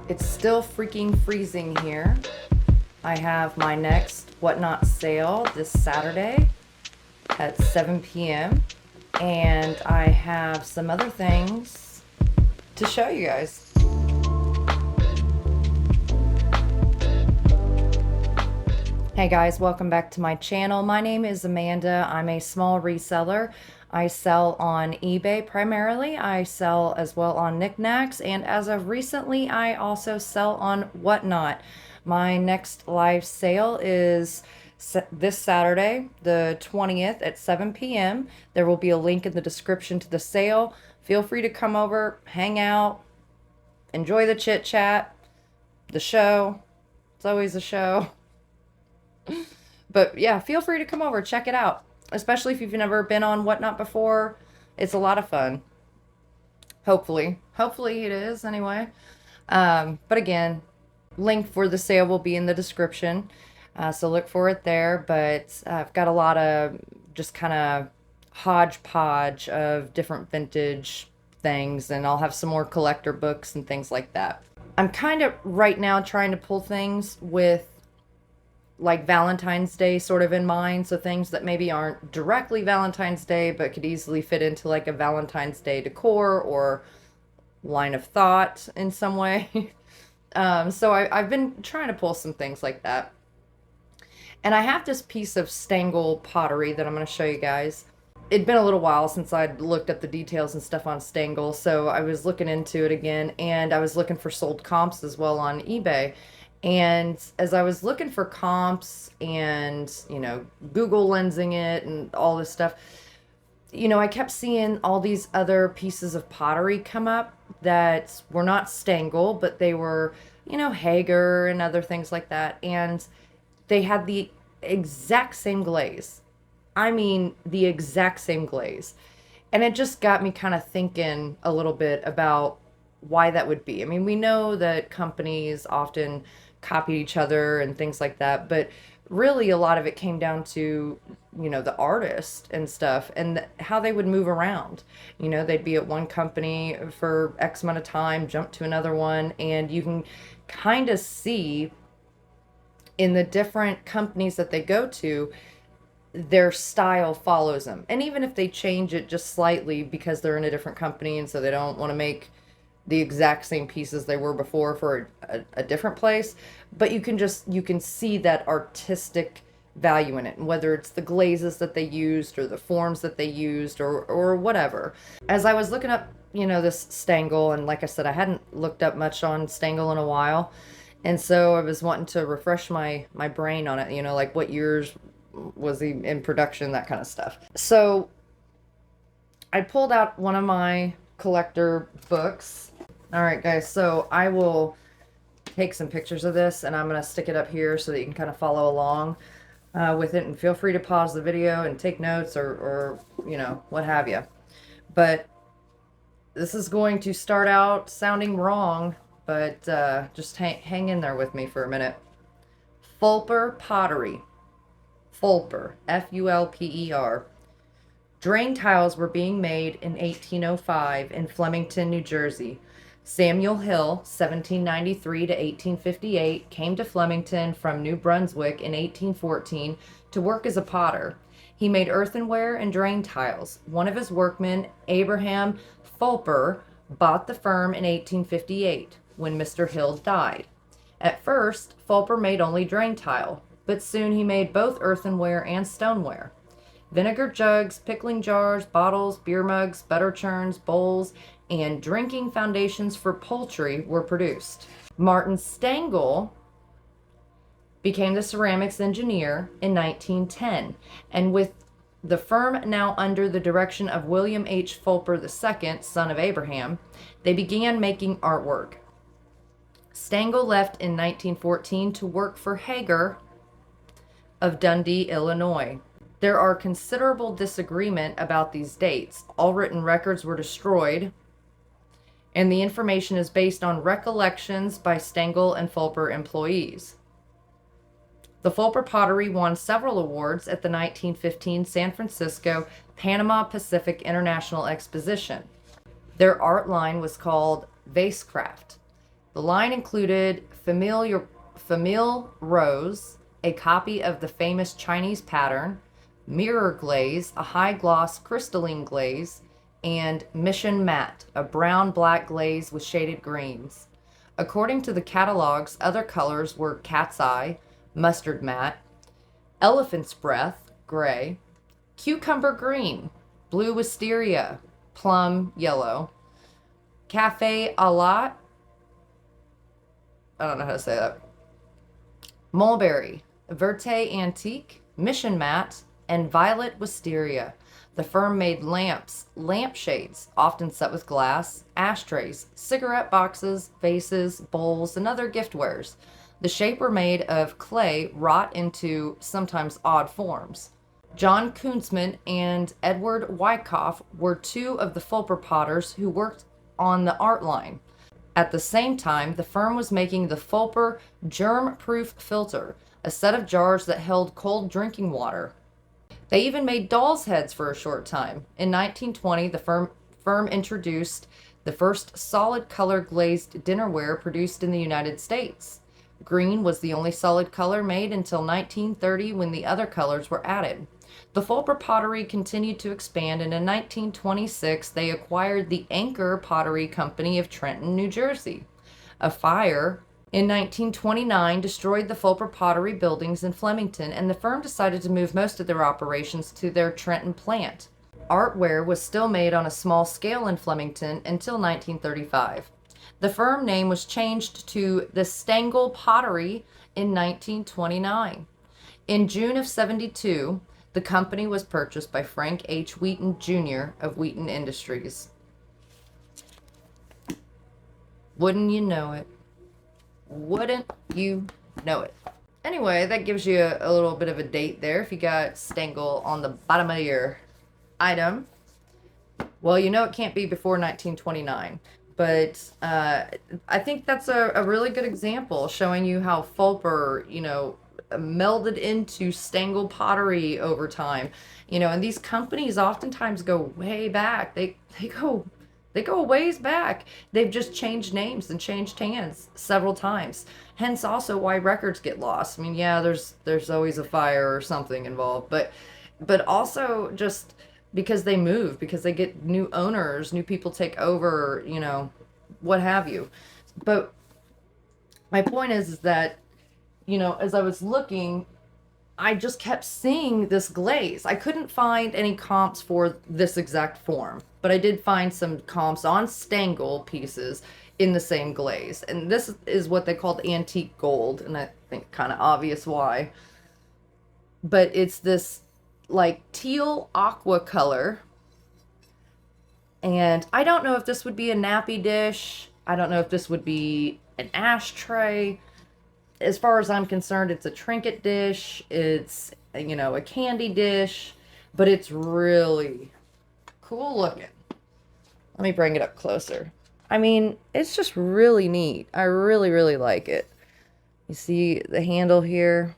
It's still freaking freezing here. I have my next Whatnot sale this Saturday at 7 p.m. And I have some other things to show you guys. Hey guys, welcome back to my channel. My name is Amanda. I'm a small reseller. I sell on eBay primarily. I sell as well on Niknax, and as of recently, I also sell on Whatnot. My next live sale is this Saturday, the 20th at 7 p.m. There will be a link in the description to the sale. Feel free to come over, hang out, enjoy the chit chat, the show. It's always a show. But yeah, feel free to come over, check it out. Especially if you've never been on Whatnot before. It's a lot of fun. Hopefully. Hopefully it is, anyway. But again, link for the sale will be in the description. So look for it there. But I've got a lot of just kind of hodgepodge of different vintage things. And I'll have some more collector books and things like that. I'm kind of right now trying to pull things with like Valentine's Day sort of in mind, so things that maybe aren't directly Valentine's Day but could easily fit into like a Valentine's Day decor or line of thought in some way. So I've been trying to pull some things like that. And I have this piece of Stangl Pottery that I'm going to show you guys. It'd been a little while since I'd looked up the details and stuff on Stangl, so I was looking into it again, and I was looking for sold comps as well on eBay. And as I was looking for comps and, Google lensing it and all this stuff, I kept seeing all these other pieces of pottery come up that were not Stangl, but they were, Hager and other things like that. And they had the exact same glaze. I mean, the exact same glaze. And it just got me kind of thinking a little bit about why that would be. I mean, we know that companies often copy each other and things like that, but really a lot of it came down to the artist and stuff, and how they would move around. They'd be at one company for X amount of time, jump to another one, and you can kind of see in the different companies that they go to, their style follows them. And even if they change it just slightly because they're in a different company and so they don't want to make the exact same pieces they were before for a different place, but you can see that artistic value in it, and whether it's the glazes that they used or the forms that they used or whatever. As I was looking up, this Stangl, and like I said, I hadn't looked up much on Stangl in a while, and so I was wanting to refresh my brain on it, like what years was he in production, that kind of stuff. So I pulled out one of my collector books. All right, guys, so I will take some pictures of this, and I'm going to stick it up here so that you can kind of follow along with it, and feel free to pause the video and take notes or what have you. But this is going to start out sounding wrong, but just hang in there with me for a minute. Fulper Pottery. Fulper, Fulper. Drain tiles were being made in 1805 in Flemington, New Jersey. Samuel Hill, 1793 to 1858, came to Flemington from New Brunswick in 1814 to work as a potter. He made earthenware and drain tiles. One of his workmen, Abraham Fulper, bought the firm in 1858 when Mr. Hill died. At first, Fulper made only drain tile, but soon he made both earthenware and stoneware. Vinegar jugs, pickling jars, bottles, beer mugs, butter churns, bowls, and drinking foundations for poultry were produced. Martin Stangl became the ceramics engineer in 1910, and with the firm now under the direction of William H. Fulper II, son of Abraham, they began making artwork. Stangl left in 1914 to work for Hager of Dundee, Illinois. There are considerable disagreement about these dates. All written records were destroyed, and the information is based on recollections by Stangl and Fulper employees. The Fulper pottery won several awards at the 1915 San Francisco Panama Pacific International Exposition. Their art line was called Vasecraft. The line included Famille Rose, a copy of the famous Chinese pattern, mirror glaze, a high gloss crystalline glaze, and Mission Matte, a brown black glaze with shaded greens. According to the catalogs, other colors were cat's eye, mustard matte, elephant's breath, gray, cucumber green, blue wisteria, plum yellow, cafe a la, I don't know how to say that, mulberry, verte antique, mission matte, and violet wisteria. The firm made lamps, lampshades, often set with glass, ashtrays, cigarette boxes, vases, bowls, and other giftwares. The shape were made of clay wrought into sometimes odd forms. John Kunzman and Edward Wyckoff were two of the Fulper potters who worked on the art line. At the same time, the firm was making the Fulper germ-proof filter, a set of jars that held cold drinking water. They even made dolls' heads for a short time. In 1920, the firm introduced the first solid color glazed dinnerware produced in the United States. Green was the only solid color made until 1930, when the other colors were added. The Fulper pottery continued to expand, and in 1926 they acquired the Anchor Pottery Company of Trenton, New Jersey. A fire in 1929 destroyed the Fulper pottery buildings in Flemington, and the firm decided to move most of their operations to their Trenton plant. Artware was still made on a small scale in Flemington until 1935. The firm name was changed to the Stangl Pottery in 1929. In June of '72, the company was purchased by Frank H. Wheaton, Jr. of Wheaton Industries. Wouldn't you know it? Wouldn't you know it? Anyway, that gives you a little bit of a date there if you got Stangl on the bottom of your item. Well, you know it can't be before 1929. But I think that's a really good example showing you how Fulper, melded into Stangl pottery over time. And these companies oftentimes go way back. They go a ways back. They've just changed names and changed hands several times. Hence also why records get lost. I mean, yeah, there's always a fire or something involved, but also just because they move, because they get new owners, new people take over, what have you. But my point is that, as I was looking, I just kept seeing this glaze. I couldn't find any comps for this exact form, but I did find some comps on Stangl pieces in the same glaze. And this is what they called antique gold, and I think kind of obvious why. But it's this like teal aqua color. And I don't know if this would be a nappy dish. I don't know if this would be an ashtray. As far as I'm concerned, it's a trinket dish. It's, a candy dish. But it's really cool looking. Let me bring it up closer. I mean, it's just really neat. I really, really like it. You see the handle here?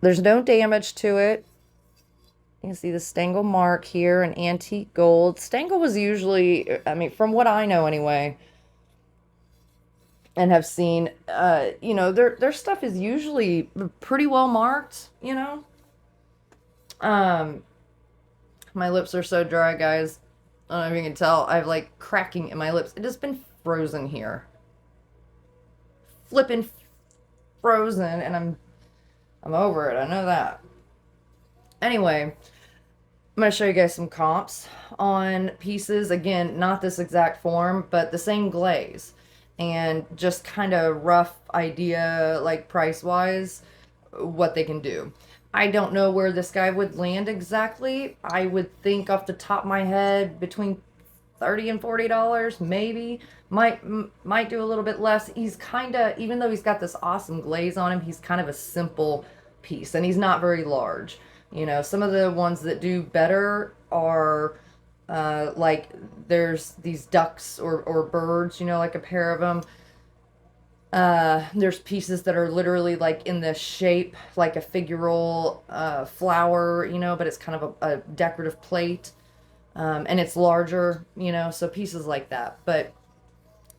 There's no damage to it. You can see the Stangl mark here in antique gold. Stangl was usually, from what I know anyway, and have seen, their stuff is usually pretty well marked, My lips are so dry, guys. I don't know if you can tell. I have like cracking in my lips. It has been frozen here. Flipping frozen, and I'm over it. I know that. Anyway, I'm going to show you guys some comps on pieces. Again, not this exact form, but the same glaze. And just kind of rough idea, like price-wise, what they can do. I don't know where this guy would land exactly. I would think off the top of my head between $30 and $40, maybe. Might do a little bit less. He's kind of, even though he's got this awesome glaze on him, he's kind of a simple piece, and he's not very large. Some of the ones that do better are like there's these ducks or birds, like a pair of them. There's pieces that are literally like in the shape like a figural flower, but it's kind of a decorative plate. And it's larger, you know, so pieces like that. But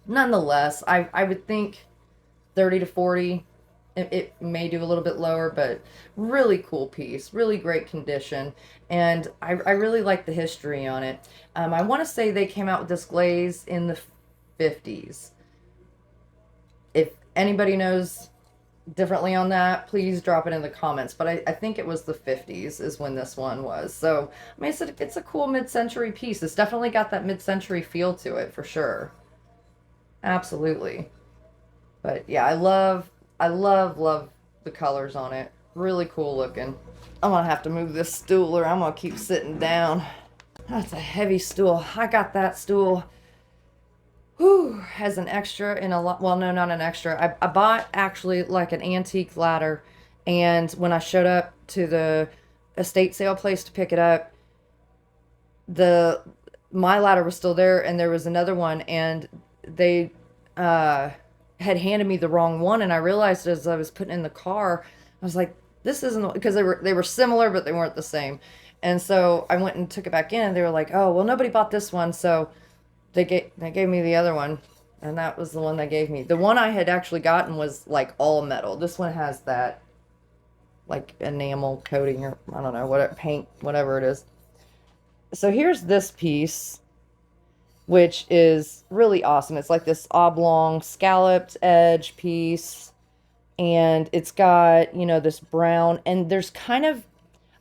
nonetheless, I would think 30 to 40. It may do a little bit lower, but really cool piece, really great condition. And I really like the history on it. I want to say they came out with this glaze in the 50s. If anybody knows differently on that, please drop it in the comments. But I think it was the 50s is when this one was. So, I mean, it's a cool mid-century piece. It's definitely got that mid-century feel to it for sure. Absolutely. But yeah, love the colors on it. Really cool looking. I'm gonna have to move this stool or I'm gonna keep sitting down. That's a heavy stool. I got that stool. Whew, has an extra in a lot. Well, no, not an extra. I bought actually like an antique ladder, and when I showed up to the estate sale place to pick it up, the my ladder was still there, and there was another one, and they had handed me the wrong one, and I realized as I was putting it in the car, I was like, this isn't, because they were similar, but they weren't the same. And so I went and took it back in, and they were like, oh, well, nobody bought this one, so they gave me the other one, and that was the one they gave me. The one I had actually gotten was like all metal. This one has that like enamel coating, or I don't know, what paint, whatever it is. So here's this piece, which is really awesome. It's like this oblong scalloped edge piece, and it's got, you know, this brown, and there's kind of,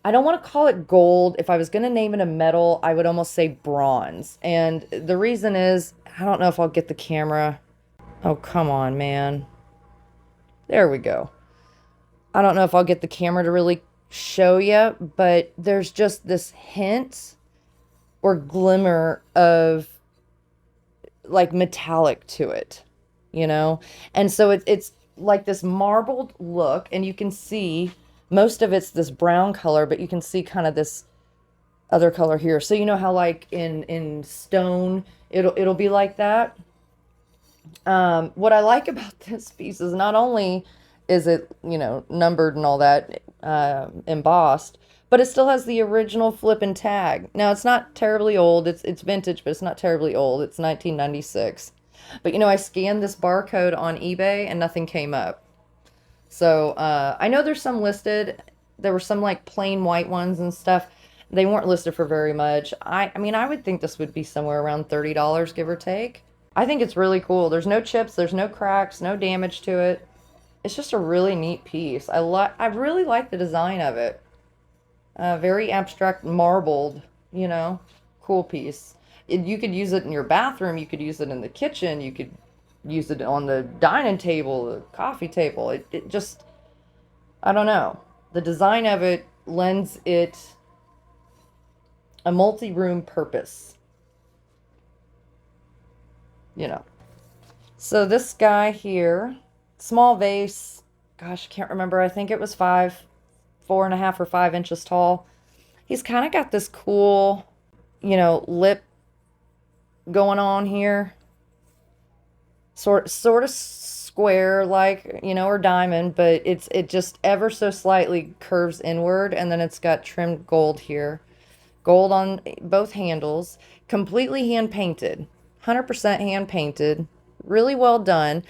I don't want to call it gold. If I was going to name it a metal, I would almost say bronze. And the reason is, I don't know if I'll get the camera. Oh, come on, man. There we go. I don't know if I'll get the camera to really show you, but there's just this hint or glimmer of like metallic to it, you know? And so it's like this marbled look, and you can see most of it's this brown color, but you can see kind of this other color here. So you know how like in stone it'll be like that. What I like about this piece is not only is it, you know, numbered and all that, embossed, but it still has the original flippin' tag. Now it's not terribly old. It's vintage, but it's not terribly old. It's 1996. But you know, I scanned this barcode on eBay and nothing came up. So I know there's some listed. There were some like plain white ones and stuff. They weren't listed for very much. I mean, I would think this would be somewhere around $30, give or take. I think it's really cool. There's no chips, there's no cracks, no damage to it. It's just a really neat piece. I really like the design of it. Very abstract, marbled, you know, cool piece. You could use it in your bathroom. You could use it in the kitchen. You could use it on the dining table, the coffee table. It just, I don't know. The design of it lends it a multi-room purpose, you know. So this guy here, small vase, gosh, I can't remember. I think it was 4.5 or 5 inches tall. He's kind of got this cool, you know, lip going on here. Sort of square like, you know, or diamond, but it just ever so slightly curves inward, and then it's got trimmed gold here. Gold on both handles, completely hand painted, 100% hand painted, really well done.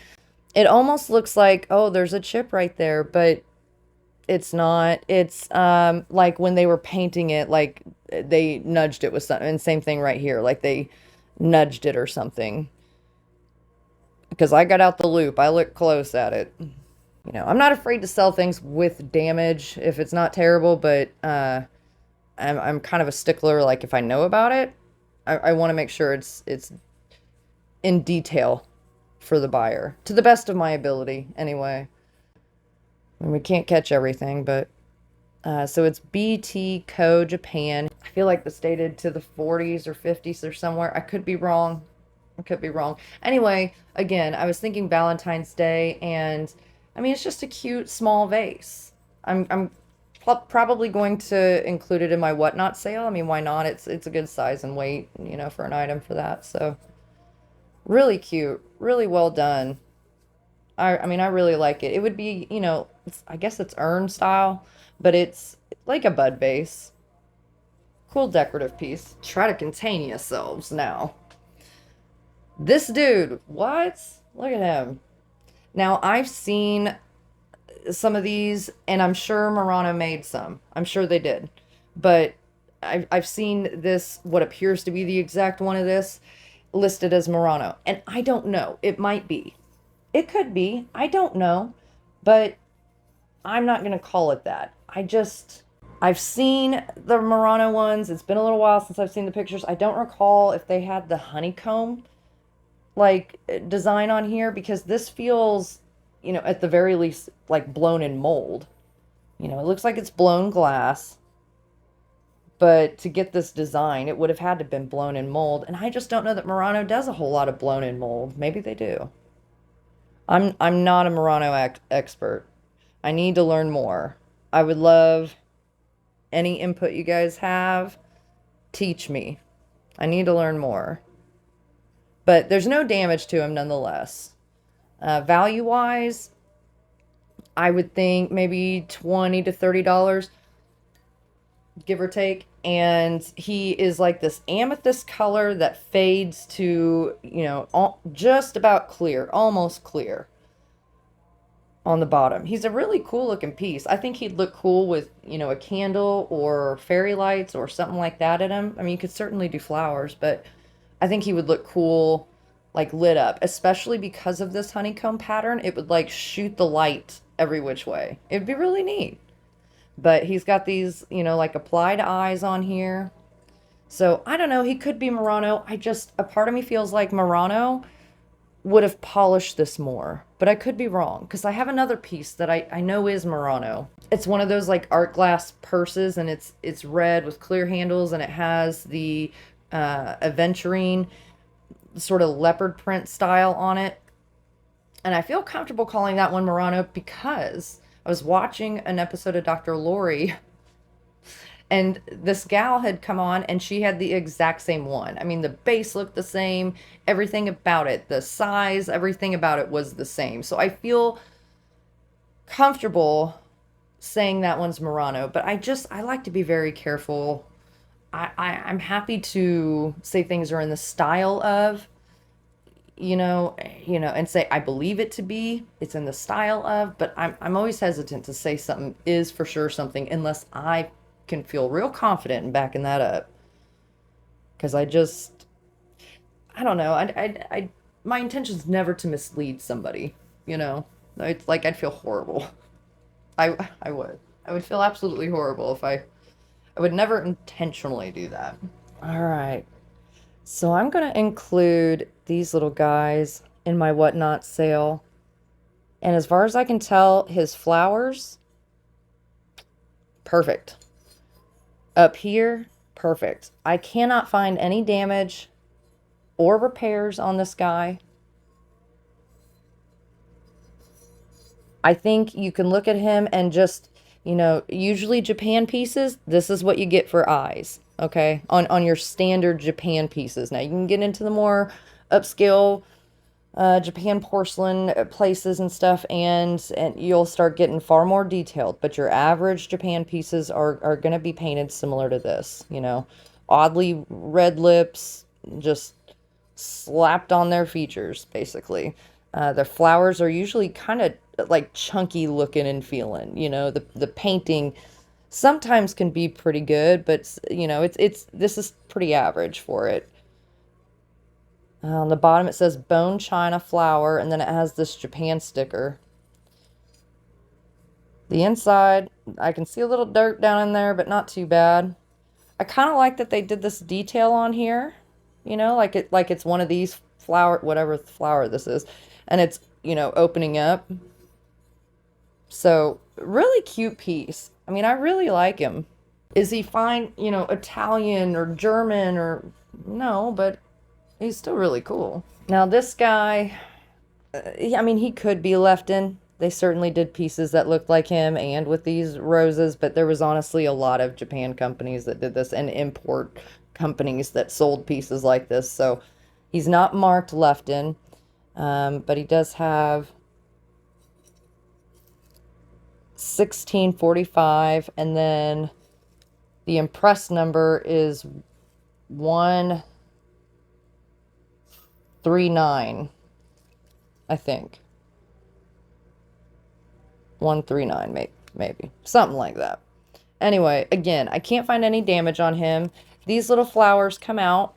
It almost looks like, oh, there's a chip right there, but it's not. It's like when they were painting it, like they nudged it with something. And same thing right here, like they nudged it or something. Because I got out the loop, I looked close at it. You know, I'm not afraid to sell things with damage if it's not terrible, but I'm kind of a stickler. Like if I know about it, I want to make sure it's in detail for the buyer, to the best of my ability, anyway. And we can't catch everything, but so it's BT Co. Japan. I feel like this dated to the 40s or 50s or somewhere. I could be wrong. I could be wrong. Anyway, again, I was thinking Valentine's Day, and I mean, it's just a cute small vase. I'm probably going to include it in my whatnot sale. I mean, why not? It's a good size and weight, you know, for an item for that. So really cute, really well done. I mean, I really like it. It would be, you know, I guess it's urn style, but it's like a bud vase. Cool decorative piece. Try to contain yourselves now. This dude, what? Look at him. Now, I've seen some of these, and I'm sure Murano made some. I'm sure they did. But I've seen this, what appears to be the exact one of this, listed as Murano. And I don't know. It might be. It could be. I don't know. But I'm not going to call it that. I've seen the Murano ones. It's been a little while since I've seen the pictures. I don't recall if they had the honeycomb like design on here, because this feels, at the very least, like blown in mold. It looks like it's blown glass. But to get this design, it would have had to have been blown in mold. And I just don't know that Murano does a whole lot of blown in mold. Maybe they do. I'm not a Murano expert. I need to learn more. I would love any input you guys have. Teach me. I need to learn more. But there's no damage to him nonetheless. Value-wise, I would think maybe $20 to $30, give or take. And he is like this amethyst color that fades to, just about clear, almost clear on the bottom. He's a really cool looking piece. I think he'd look cool with, a candle or fairy lights or something like that in him. I mean, you could certainly do flowers, but I think he would look cool, like lit up, especially because of this honeycomb pattern. It would like shoot the light every which way. It'd be really neat. But he's got these, like applied eyes on here. So I don't know. He could be Murano. A part of me feels like Murano would have polished this more, but I could be wrong, because I have another piece that I know is Murano. It's one of those like art glass purses, and it's red with clear handles, and it has the aventurine sort of leopard print style on it. And I feel comfortable calling that one Murano because I was watching an episode of Dr. Lori, and this gal had come on, and she had the exact same one. I mean, the base looked the same, everything about it, the size, everything about it was the same. So I feel comfortable saying that one's Murano, but I like to be very careful. I'm happy to say things are in the style of, and say I believe it to be, it's in the style of, but I'm always hesitant to say something is for sure something unless I can feel real confident in backing that up. Because I don't know. My intention is never to mislead somebody, It's like I'd feel horrible. I would feel absolutely horrible if I would never intentionally do that. All right. So I'm going to include these little guys in my whatnot sale. And as far as I can tell, his flowers, perfect. Up here, perfect. I cannot find any damage or repairs on this guy. I think you can look at him and just, usually Japan pieces, this is what you get for eyes. Okay, on your standard Japan pieces. Now you can get into the more upscale Japan porcelain places and stuff, and you'll start getting far more detailed. But your average Japan pieces are going to be painted similar to this. Oddly red lips, just slapped on their features, basically. Their flowers are usually kind of like chunky looking and feeling. The painting sometimes can be pretty good, but this is pretty average for it. On the bottom it says bone china flower, and then it has this Japan sticker. The inside, I can see a little dirt down in there, but not too bad. I kind of like that they did this detail on here, like it's one of these flower, whatever flower this is, and it's, opening up. So really cute piece. I mean, I really like him. Is he fine, Italian or German or no, but he's still really cool. Now this guy, he could be left in. They certainly did pieces that looked like him and with these roses, but there was honestly a lot of Japan companies that did this and import companies that sold pieces like this. So he's not marked left in, but he does have 1645, and then The impress number is 139, I think. 139, maybe. Something like that. Anyway, again, I can't find any damage on him. These little flowers come out.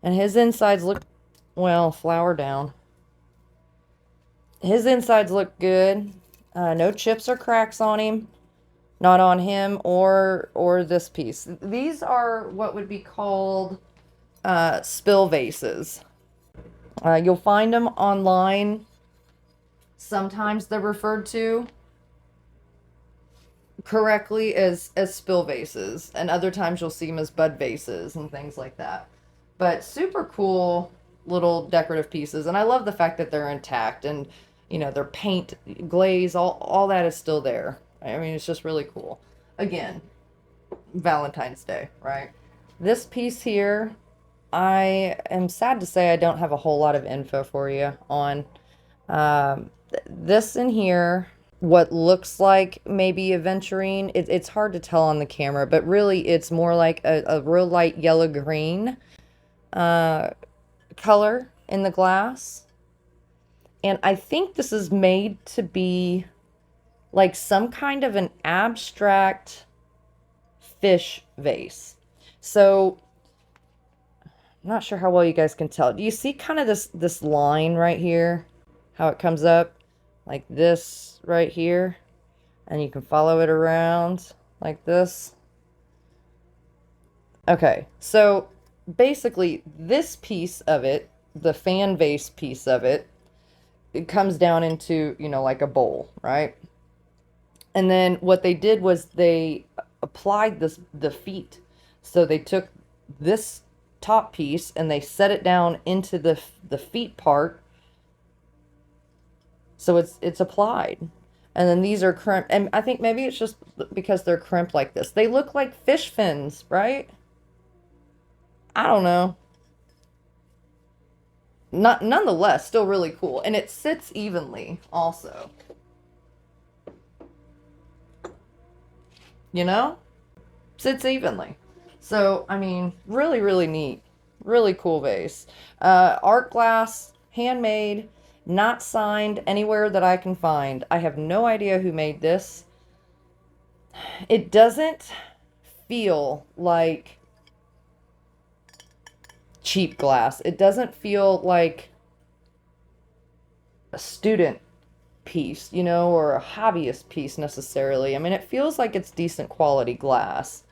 And his insides look, well, flower down. His insides look good. No chips or cracks on him. Not on him or this piece. These are what would be called spill vases. You'll find them online. Sometimes they're referred to correctly as spill vases, and other times you'll see them as bud vases and things like that. But super cool little decorative pieces, and I love the fact that they're intact, and you know, their paint, glaze, all that is still there. I mean, it's just really cool. Again, Valentine's Day, right? This piece here, I am sad to say I don't have a whole lot of info for you on. This in here, what looks like maybe aventurine, it's hard to tell on the camera, but really it's more like a real light yellow green color in the glass. And I think this is made to be like some kind of an abstract fish vase. So I'm not sure how well you guys can tell. Do you see kind of this line right here? How it comes up like this right here, and you can follow it around like this. Okay, so basically this piece of it, the fan vase piece of it, it comes down into, you know, like a bowl, right? And then what they did was they applied the feet. So they took this top piece and they set it down into the feet part. So it's applied. And then these are crimped. And I think maybe it's just because they're crimped like this. They look like fish fins, right? I don't know. Nonetheless, still really cool. And it sits evenly also. You know? Sits evenly. So, I mean, really, really neat. Really cool vase. Art glass, handmade, not signed anywhere that I can find. I have no idea who made this. It doesn't feel like cheap glass. It doesn't feel like a student piece, you know, or a hobbyist piece necessarily. I mean, it feels like it's decent quality glass,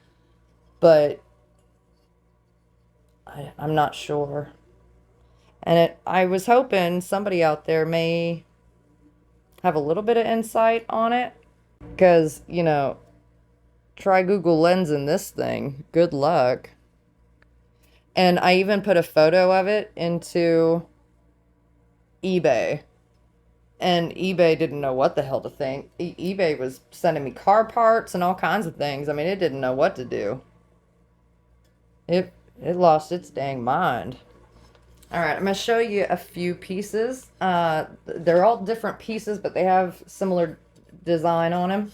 but I'm not sure. And I was hoping somebody out there may have a little bit of insight on it, because, you know, try Google Lensing this thing. Good luck. And I even put a photo of it into eBay. And eBay didn't know what the hell to think. eBay was sending me car parts and all kinds of things. I mean, it didn't know what to do. It lost its dang mind. All right, I'm going to show you a few pieces. They're all different pieces, but they have similar design on them.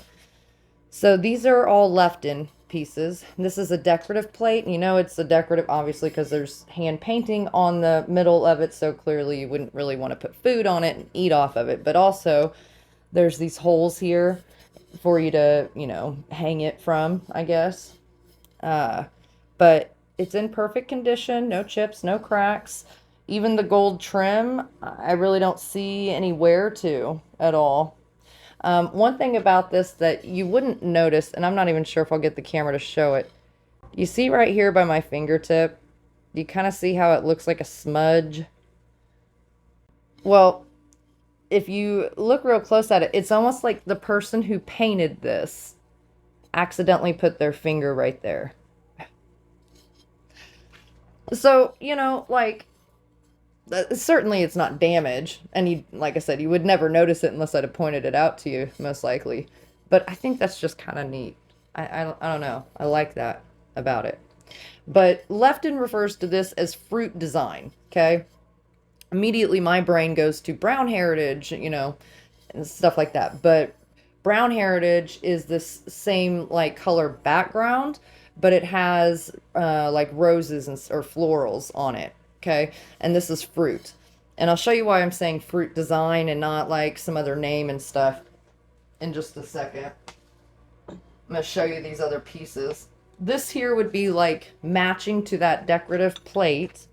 So these are all left-in pieces. This is a decorative plate. You know it's a decorative, obviously, because there's hand painting on the middle of it, so clearly you wouldn't really want to put food on it and eat off of it. But also, there's these holes here for you to, you know, hang it from, I guess. But it's in perfect condition. No chips, no cracks. Even the gold trim, I really don't see any wear to at all. One thing about this that you wouldn't notice, and I'm not even sure if I'll get the camera to show it. You see right here by my fingertip, you kind of see how it looks like a smudge? Well, if you look real close at it, it's almost like the person who painted this accidentally put their finger right there. So, you know, like, certainly it's not damage, and you, like I said, you would never notice it unless I'd have pointed it out to you, most likely. But I think that's just kind of neat. I don't know. I like that about it. But Lefton refers to this as fruit design, okay? Immediately my brain goes to brown heritage, you know, and stuff like that. But Brown Heritage is this same like color background, but it has like roses or florals on it. Okay. And this is fruit. And I'll show you why I'm saying fruit design and not like some other name and stuff in just a second. I'm going to show you these other pieces. This here would be like matching to that decorative plate.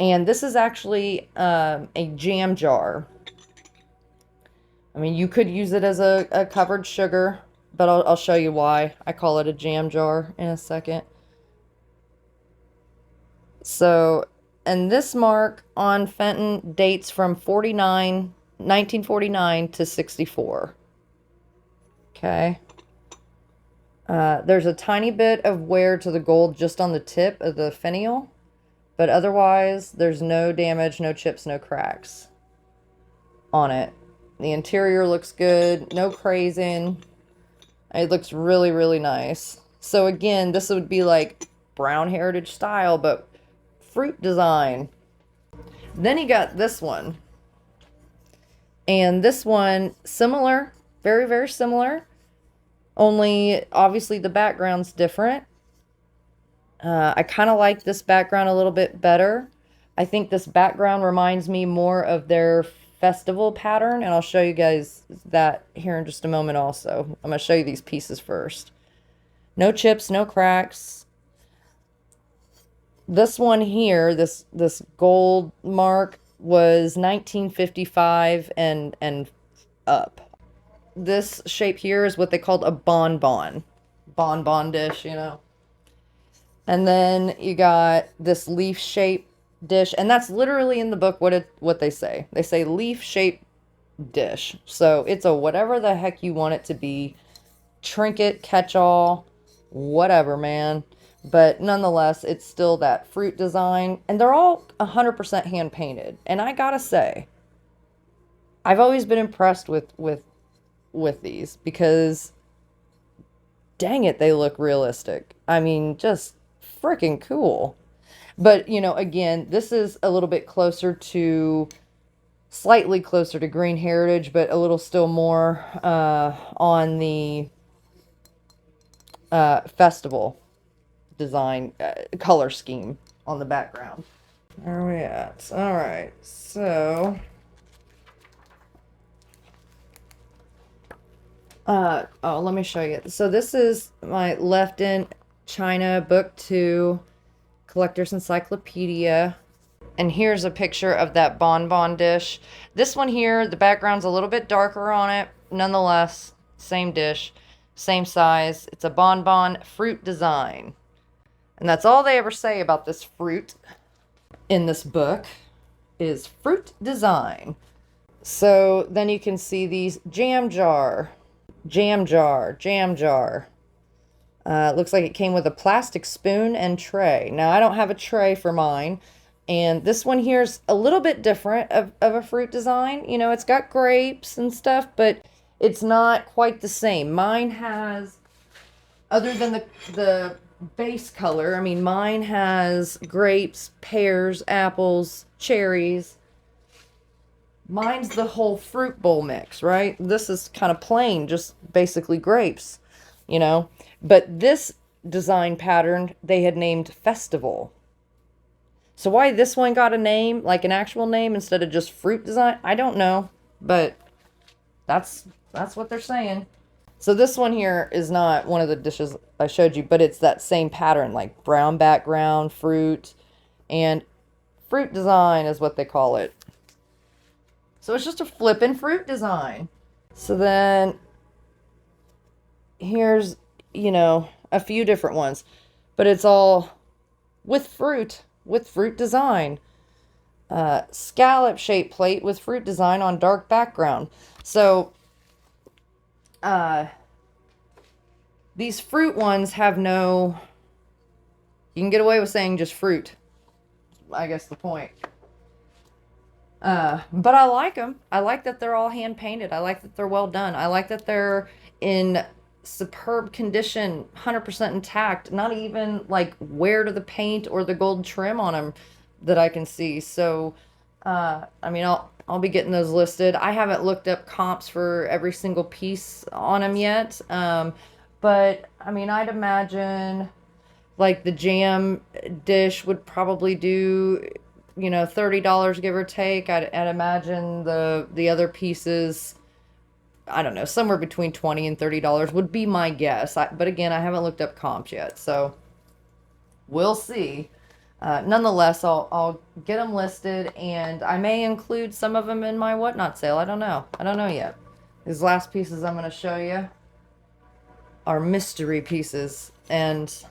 And this is actually a jam jar. I mean, you could use it as a covered sugar, but I'll show you why I call it a jam jar in a second. So, and this mark on Fenton dates from 1949 to 64. Okay. There's a tiny bit of wear to the gold just on the tip of the finial, but otherwise there's no damage, no chips, no cracks on it. The interior looks good, no crazing. It looks really, really nice. So again, this would be like Brown Heritage style, but fruit design. Then you got this one. And this one, similar, very, very similar. Only, obviously, the background's different. I kind of like this background a little bit better. I think this background reminds me more of their festival pattern, and I'll show you guys that here in just a moment also. I'm going to show you these pieces first. No chips, no cracks. This one here, this gold mark, was 1955 and up. This shape here is what they called a bonbon dish, you know. And then you got this leaf shape dish, and that's literally in the book what they say. They say leaf shape dish. So it's a whatever the heck you want it to be. Trinket, catch-all, whatever, man. But nonetheless, it's still that fruit design, and they're all 100% hand painted. And I gotta say, I've always been impressed with these because dang it, they look realistic. I mean, just freaking cool. But, you know, again, this is a little bit closer to, slightly closer to Green Heritage, but a little still more on the festival design color scheme on the background. Where are we at? All right, so oh, let me show you. So this is my Left in China Book 2 Collector's Encyclopedia. And here's a picture of that bonbon dish. This one here, the background's a little bit darker on it. Nonetheless, same dish, same size. It's a bonbon fruit design. And that's all they ever say about this fruit in this book is fruit design. So then you can see these jam jar. Looks like it came with a plastic spoon and tray. Now, I don't have a tray for mine. And this one here is a little bit different of a fruit design. You know, it's got grapes and stuff, but it's not quite the same. Mine has, other than the base color, I mean, mine has grapes, pears, apples, cherries. Mine's the whole fruit bowl mix, right? This is kind of plain, just basically grapes, you know. But this design pattern, they had named Festival. So why this one got a name, like an actual name, instead of just fruit design, I don't know. But that's what they're saying. So this one here is not one of the dishes I showed you, but it's that same pattern, like brown background, fruit, and fruit design is what they call it. So it's just a flippin' fruit design. So then here's, you know, a few different ones, but it's all with fruit design. Scallop shaped plate with fruit design on dark background. So these fruit ones have no, you can get away with saying just fruit, I guess the point. But I like them. I like that they're all hand painted. I like that they're well done. I like that they're in superb condition, 100% intact, not even like wear to the paint or the gold trim on them that I can see. So I mean, I'll be getting those listed. I haven't looked up comps for every single piece on them yet. But I mean, I'd imagine like the jam dish would probably do, you know, $30 give or take. I'd imagine the other pieces, I don't know, somewhere between $20 and $30 would be my guess. But again, I haven't looked up comps yet, so we'll see. Nonetheless, I'll get them listed, and I may include some of them in my whatnot sale. I don't know. I don't know yet. These last pieces I'm going to show you are mystery pieces, and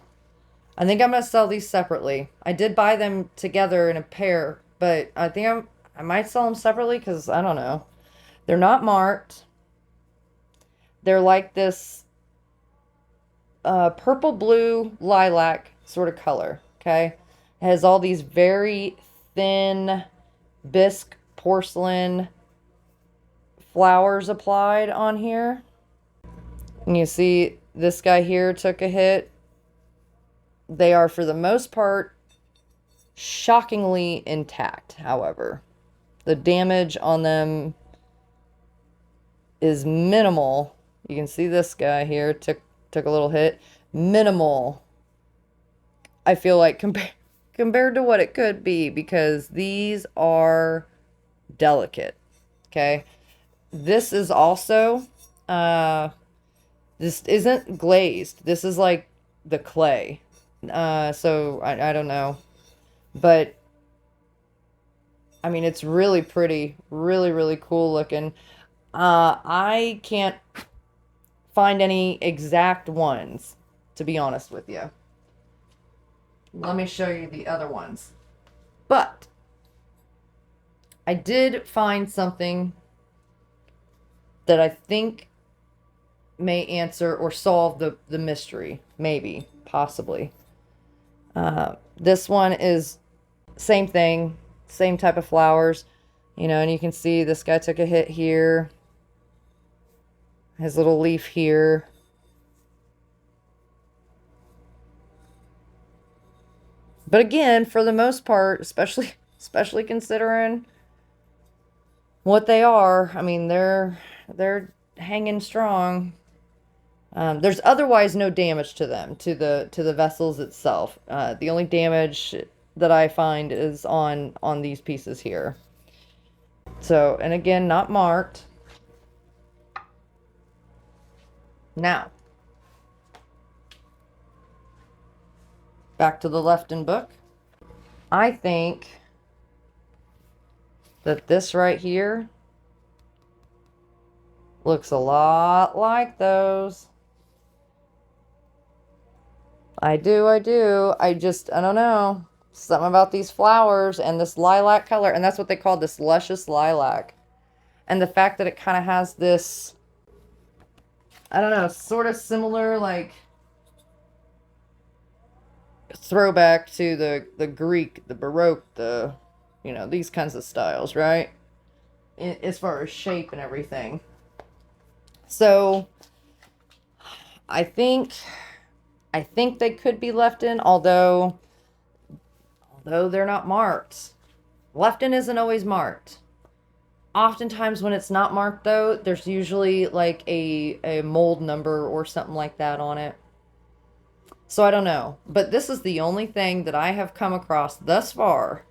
I think I'm going to sell these separately. I did buy them together in a pair, but I think I might sell them separately because I don't know. They're not marked. They're like this purple blue lilac sort of color. Okay. It has all these very thin bisque porcelain flowers applied on here. And you see this guy here took a hit. They are, for the most part, shockingly intact, however. The damage on them is minimal. You can see this guy here took a little hit. Minimal. I feel like compared to what it could be, because these are delicate. Okay. This is also this isn't glazed. This is like the clay. So I don't know. But I mean, it's really pretty, really, really cool looking. I can't find any exact ones, to be honest with you. Let me show you the other ones. But I did find something that I think may answer or solve the mystery. Maybe, possibly. This one is same thing, same type of flowers, you know, and you can see this guy took a hit here. His little leaf here. But again, for the most part, especially considering what they are, I mean, they're hanging strong. There's otherwise no damage to them, to the vessels itself. The only damage that I find is on these pieces here. So, and again, not marked. Now, back to the Lefton book. I think that this right here looks a lot like those. I do. I don't know. Something about these flowers and this lilac color, and that's what they call this luscious lilac. And the fact that it kind of has this, I don't know, sort of similar, like, throwback to the Greek, the Baroque, the, you know, these kinds of styles, right? As far as shape and everything. So, I think they could be Lefton, although they're not marked. Lefton isn't always marked. Oftentimes when it's not marked, though, there's usually like a mold number or something like that on it. So I don't know. But this is the only thing that I have come across thus far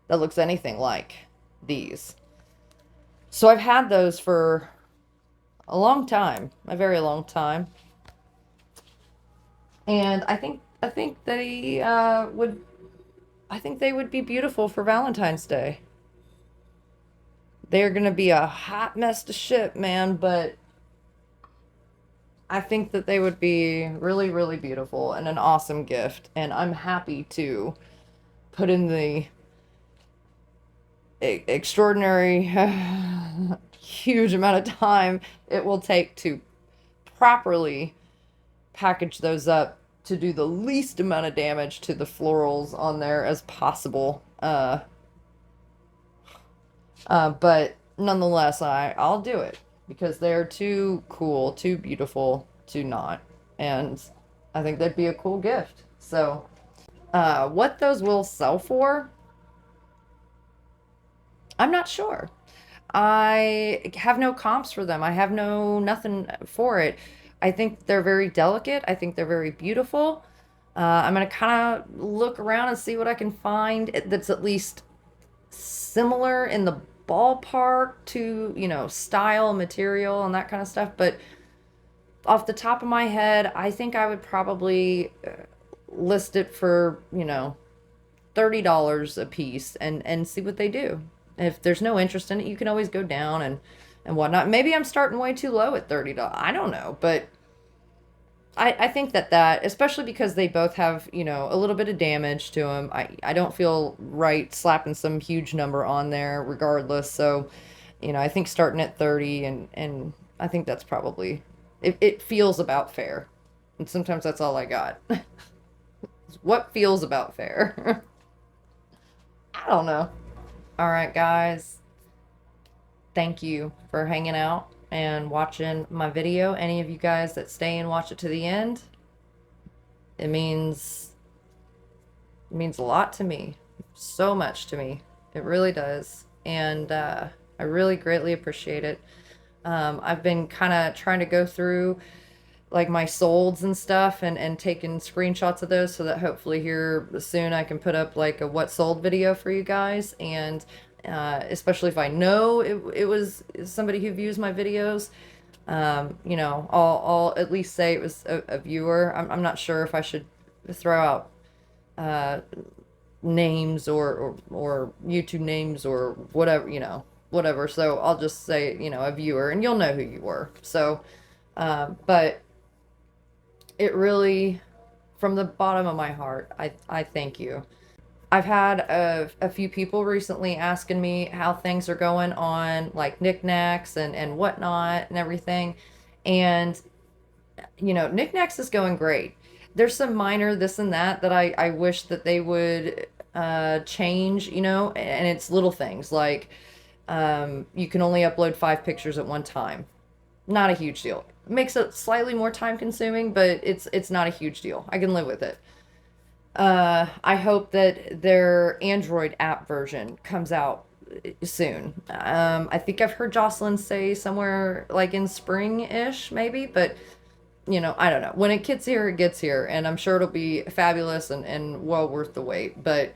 that looks anything like these. So I've had those for a long time, a very long time. And I think they would be beautiful for Valentine's Day. They're going to be a hot mess to ship, man, but I think that they would be really, really beautiful and an awesome gift. And I'm happy to put in the extraordinary, huge amount of time it will take to properly package those up to do the least amount of damage to the florals on there as possible. But nonetheless, I'll do it because they're too cool, too beautiful to not. And I think that'd be a cool gift. So, what those will sell for, I'm not sure. I have no comps for them. I have no nothing for it. I think they're very delicate. I think they're very beautiful. I'm gonna kind of look around and see what I can find that's at least similar in the ballpark to, style, material, and that kind of stuff. But off the top of my head, I think I would probably list it for, $30 a piece and see what they do. If there's no interest in it, you can always go down and whatnot. Maybe I'm starting way too low at $30. I don't know, but I think that especially because they both have, a little bit of damage to them. I don't feel right slapping some huge number on there regardless. So, I think starting at 30 and I think that's probably it feels about fair. And sometimes that's all I got. What feels about fair? I don't know. All right, guys. Thank you for hanging out and watching my video. Any of you guys that stay and watch it to the end, it means a lot to me. So much to me. It really does. And I really greatly appreciate it. I've been kind of trying to go through like my solds and stuff and taking screenshots of those so that hopefully here soon I can put up like a what sold video for you guys. And especially if I know it was somebody who views my videos, I'll at least say it was a viewer. I'm not sure if I should throw out uh, names or YouTube names or whatever, whatever. So I'll just say, a viewer, and you'll know who you were. So, but it really, from the bottom of my heart, I thank you. I've had a few people recently asking me how things are going on like Niknax and whatnot and everything. And, Niknax is going great. There's some minor this and that that I wish that they would change, and it's little things like you can only upload 5 pictures at one time. Not a huge deal. Makes it slightly more time consuming, but it's not a huge deal. I can live with it. I hope that their Android app version comes out soon. I think I've heard Jocelyn say somewhere like in spring-ish, maybe, but I don't know. When it gets here, it gets here, and I'm sure it'll be fabulous and well worth the wait. But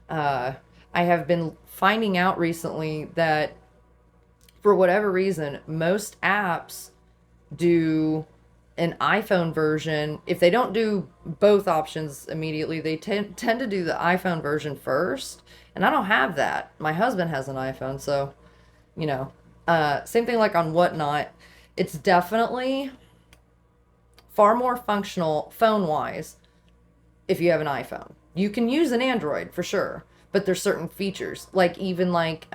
I have been finding out recently that for whatever reason, most apps do an iPhone version. If they don't do both options immediately, they tend to do the iPhone version first. And I don't have that. My husband has an iPhone, so, same thing like on Whatnot. It's definitely far more functional phone wise if you have an iPhone. You can use an Android for sure, but there's certain features, like even like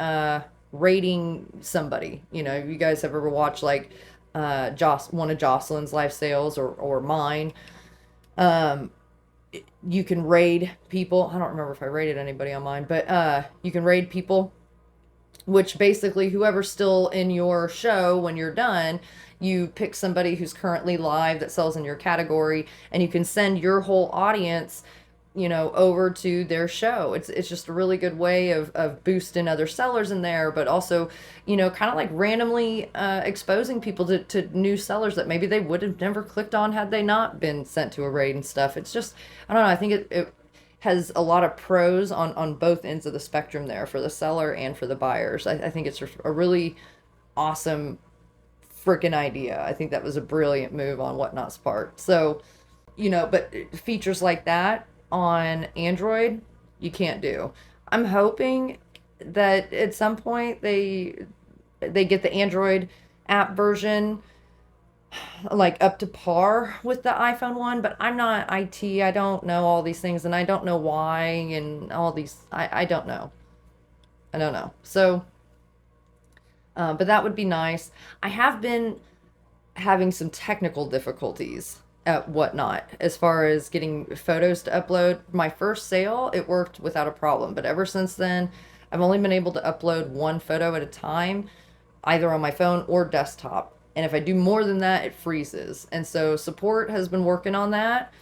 rating somebody. You guys have ever watched like one of Jocelyn's live sales or mine. Um, you can raid people. I don't remember if I rated anybody on mine, but you can raid people, which basically whoever's still in your show when you're done, you pick somebody who's currently live that sells in your category, and you can send your whole audience, over to their show. It's just a really good way of boosting other sellers in there, but also, kind of like randomly exposing people to new sellers that maybe they would have never clicked on had they not been sent to a raid and stuff. It's just, I don't know, I think it has a lot of pros on both ends of the spectrum there for the seller and for the buyers. I think it's a really awesome freaking idea. I think that was a brilliant move on Whatnot's part. So, but features like that on Android, you can't do. I'm hoping that at some point they get the Android app version like up to par with the iPhone one, but I'm not IT. I don't know all these things, and I don't know why and all these. I don't know. I don't know. So, but that would be nice. I have been having some technical difficulties at Whatnot as far as getting photos to upload. My first sale, it worked without a problem, but ever since then, I've only been able to upload one photo at a time, either on my phone or desktop. And if I do more than that, it freezes. And so support has been working on that.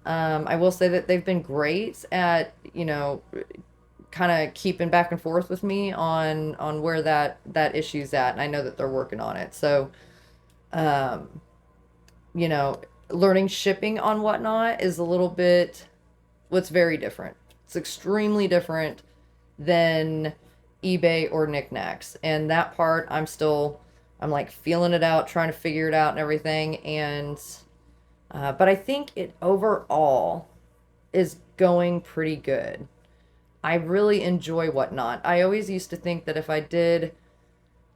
I will say that they've been great at, kind of keeping back and forth with me on where that issue's at, and I know that they're working on it. So, you know, learning shipping on Whatnot is a little bit, what's very different. It's extremely different than eBay or Niknax, and that part I'm like feeling it out, trying to figure it out and everything. And but I think it overall is going pretty good. I really enjoy Whatnot. I always used to think that if I did,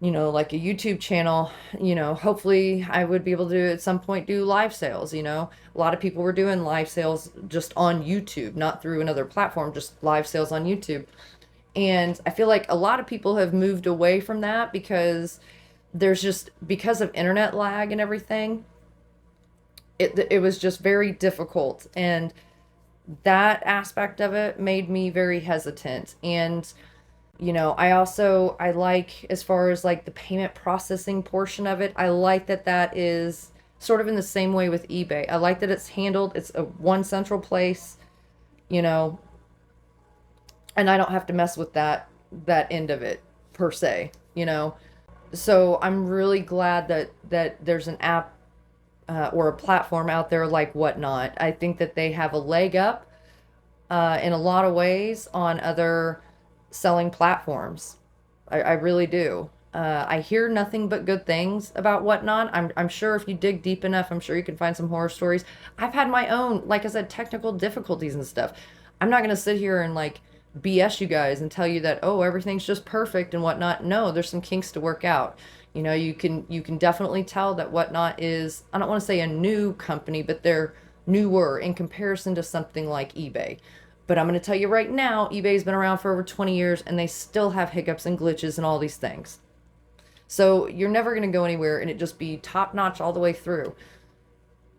you know, like a YouTube channel, you know, hopefully I would be able to at some point do live sales. You know, a lot of people were doing live sales just on YouTube, not through another platform, just live sales on YouTube. And I feel like a lot of people have moved away from that because because of internet lag and everything, it was just very difficult. And that aspect of it made me very hesitant. And you know, I like, as far as like the payment processing portion of it, I like that is sort of in the same way with eBay. I like that it's handled, it's a one central place, you know, and I don't have to mess with that end of it per se, you know. So I'm really glad that there's an app or a platform out there like Whatnot. I think that they have a leg up in a lot of ways on other selling platforms. I really do. I hear nothing but good things about Whatnot. I'm sure if you dig deep enough, I'm sure you can find some horror stories. I've had my own, like I said, technical difficulties and stuff. I'm not going to sit here and like BS you guys and tell you that, oh, everything's just perfect and whatnot. No, there's some kinks to work out. You know, you can definitely tell that Whatnot is, I don't want to say a new company, but they're newer in comparison to something like eBay. But I'm going to tell you right now, eBay's been around for over 20 years and they still have hiccups and glitches and all these things. So you're never going to go anywhere and it just be top notch all the way through.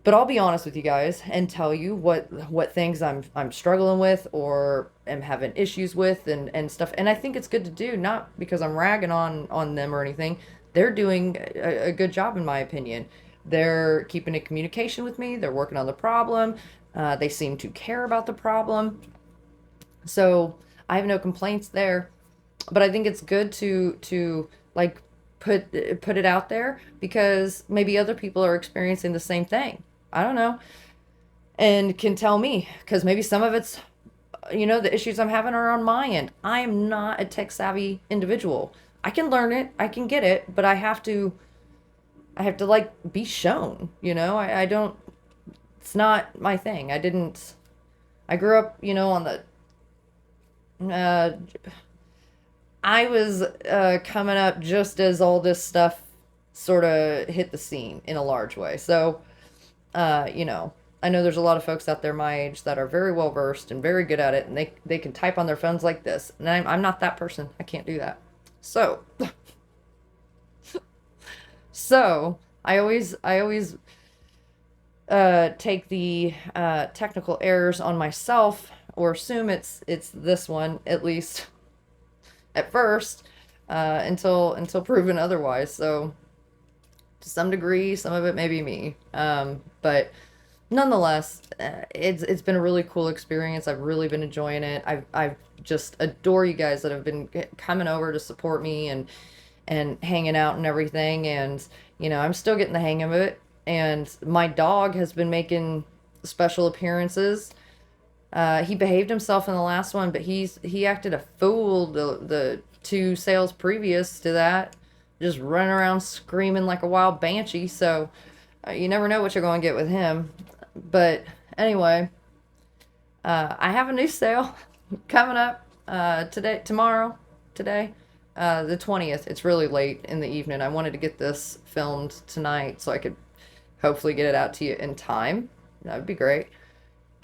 But I'll be honest with you guys and tell you what things I'm struggling with or am having issues with and stuff. And I think it's good to do, not because I'm ragging on them or anything. They're doing a good job in my opinion. They're keeping in communication with me. They're working on the problem. They seem to care about the problem. So I have no complaints there. But I think it's good to like put it out there because maybe other people are experiencing the same thing. I don't know. And can tell me, because maybe some of it's, you know, the issues I'm having are on my end. I am not a tech savvy individual. I can learn it, I can get it, but I have to like be shown, you know. I don't, it's not my thing. I grew up, you know, on the I was coming up just as all this stuff sort of hit the scene in a large way. So you know, I know there's a lot of folks out there my age that are very well versed and very good at it, and they can type on their phones like this. And I'm not that person. I can't do that. So, so I always take the technical errors on myself, or assume it's this one at least at first, until proven otherwise. So to some degree, some of it may be me. But nonetheless, it's been a really cool experience. I've really been enjoying it. I've just adore you guys that have been coming over to support me and hanging out and everything. And, you know, I'm still getting the hang of it. And my dog has been making special appearances. He behaved himself in the last one, but he acted a fool the two sales previous to that, just running around screaming like a wild banshee. So you never know what you're going to get with him. But anyway, I have a new sale coming up today, the 20th. It's really late in the evening. I wanted to get this filmed tonight so I could hopefully get it out to you in time. That would be great.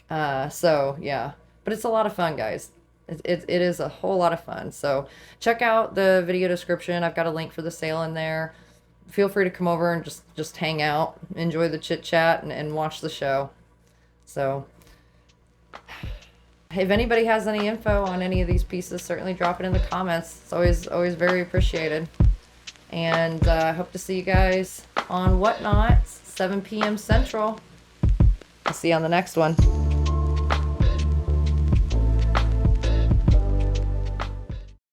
So yeah, but it's a lot of fun, guys. It is a whole lot of fun. So check out the video description. I've got a link for the sale in there. Feel free to come over and just hang out, enjoy the chit chat and watch the show. So if anybody has any info on any of these pieces, certainly drop it in the comments. It's always very appreciated. And I hope to see you guys on Whatnot, 7 p.m. Central. I'll see you on the next one.